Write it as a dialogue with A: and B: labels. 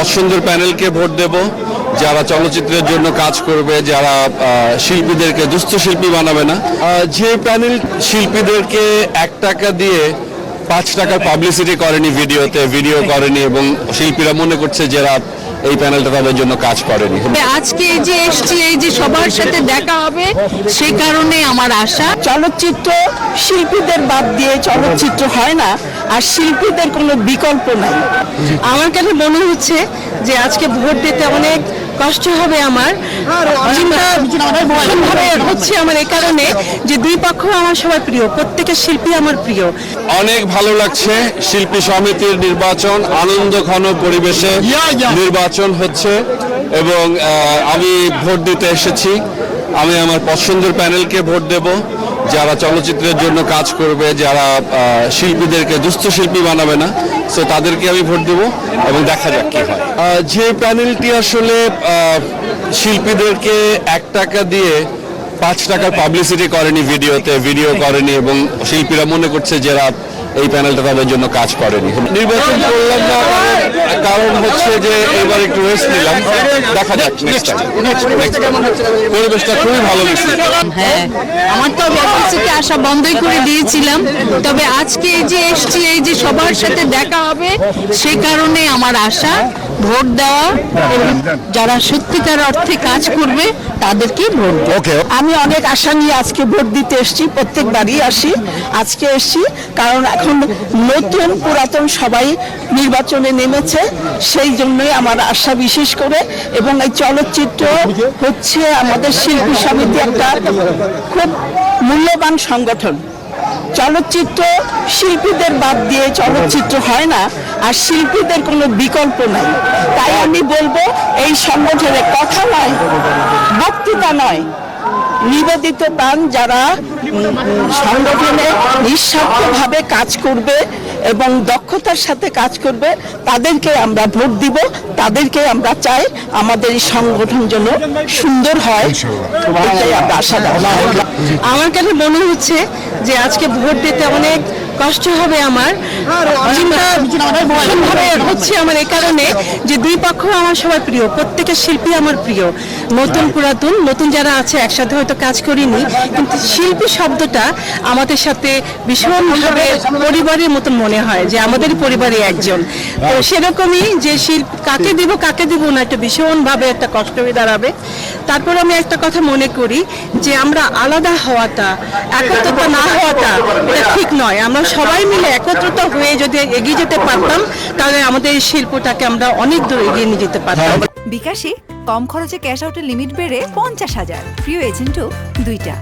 A: পছন্দের প্যানেলকে ভোট দেব, যারা চলচ্চিত্রের জন্য কাজ করবে, যারা শিল্পীদেরকে দুস্থ শিল্পী বানাবে না। যে প্যানেল শিল্পীদেরকে 1 টাকা দিয়ে 5 টাকার পাবলিসিটি করেনি, ভিডিও করেনি, এবং শিল্পীরা মনে করছে যারা এই প্যানেলটা তাদের জন্য কাজ করেনি।
B: আজকে এই যে এসছি, এই যে সবার সাথে দেখা হবে, সেই কারণে আমার আশা।
C: চলচ্চিত্র শিল্পীদের বাদ দিয়ে চলচ্চিত্র হয় না, আর শিল্পীদের কোনো বিকল্প নাই।
B: আমার কাছে মনে হচ্ছে যে আজকে ভোট দিতে অনেক কষ্ট হবে আমার। চিন্তা ভীষণভাবে হচ্ছে আমার এই কারণে যে দুই পক্ষ আমার সবার প্রিয়, প্রত্যেকের শিল্পী আমার প্রিয়।
A: অনেক ভালো লাগছে। শিল্পী সমিতির নির্বাচন আনন্দঘন পরিবেশে নির্বাচন হচ্ছে, এবং আমি ভোট দিতে এসেছি। আমি আমার পছন্দের প্যানেলকে ভোট দেব, যারা চলচ্চিত্রের জন্য কাজ করবে, যারা শিল্পীদেরকে দুস্থ শিল্পী বানাবে না, সো তাদেরকে আমি ভোট দেব, এবং দেখা যাক কি হয়। যে প্যানেলটি আসলে শিল্পীদেরকে 1 টাকা দিয়ে 5 টাকার পাবলিসিটি করেনি, ভিডিও করেনি, এবং শিল্পীরা মনে করছে যারা এই প্যানেলটা তাদের জন্য কাজ করেনি। নির্বাচন করলাম না, কারণ হচ্ছে যে এবার একটু রেস্ট নিলাম, দেখা যাক নেক্সট টাইম। পরিবেশটা খুবই ভালো লাগছে।
B: হ্যাঁ, আমার তো অফিসে আসা বন্ধই করে দিয়েছিলাম, তবে আজকে এই যে এসছি, এই যে সবার সাথে দেখা হবে, সেই কারণে আমার আশা ভোট দেওয়া, এবং যারা সত্যিকার অর্থে কাজ করবে তাদেরকে ভোট দেওয়া।
A: ওকে,
C: আমি অনেক আশা নিয়ে আজকে ভোট দিতে এসেছি, প্রত্যেকবারই আসি, আজকে এসেছি কারণ এখন নতুন পুরাতন সবাই নির্বাচনে নেমেছে, সেই জন্যই আমার আশা বিশেষ করে। এবং এই চলচ্চিত্র হচ্ছে আমাদের শিল্পী সমিতি একটা খুব মূল্যবান সংগঠন। চলচ্চিত্র শিল্পীদের বাদ দিয়ে চলচ্চিত্র হয় না, আর শিল্পীদের কোনো বিকল্প নাই। তাই আমি বলবো এই সংগঠনের কথা নয়, বক্তৃতা নয়, নিবেদিত প্রাণ যারা সংগঠনে নিঃস্বার্থভাবে কাজ করবে এবং দক্ষতার সাথে কাজ করবে, তাদেরকে আমরা ভোট দিব, তাদেরকে আমরা চাই আমাদের এই সংগঠন যেন সুন্দর হয়, এটাই আমরা আশা রাখি।
B: আমার কাছে মনে হচ্ছে যে আজকে ভোট দিতে অনেক কষ্ট হবে আমার। চিন্তা ভীষণভাবে হচ্ছে আমার এই কারণে যে দুই পক্ষ আমার সবার প্রিয়, প্রত্যেকের শিল্পী আমার প্রিয়। নতুন পুরাতন, নতুন যারা আছে একসাথে হয়তো কাজ করিনি, কিন্তু শিল্পী শব্দটা আমাদের সাথে ভীষণভাবে পরিবারের মতন মনে হয়, যে আমাদের পরিবারে একজন। তো সেরকমই যে কাকে দিব না, একটা ভীষণভাবে একটা কষ্ট হয়ে দাঁড়াবে। তারপর আমি একটা কথা মনে করি যে আমরা আলাদা হওয়াটা, একত্রতা না হওয়াটা এটা ঠিক নয়। আমরা সবাই মিলে একত্রিত হয়ে যদি এগিয়ে যেতে পারতাম, তাহলে আমাদের এই শিল্পটাকে আমরা অনেক দূর এগিয়ে নিয়ে যেতে পারতাম।
D: বিকাশে কম খরচে ক্যাশ আউটের লিমিট বেড়ে 50,000, প্রিয় এজেন্টও 2টা।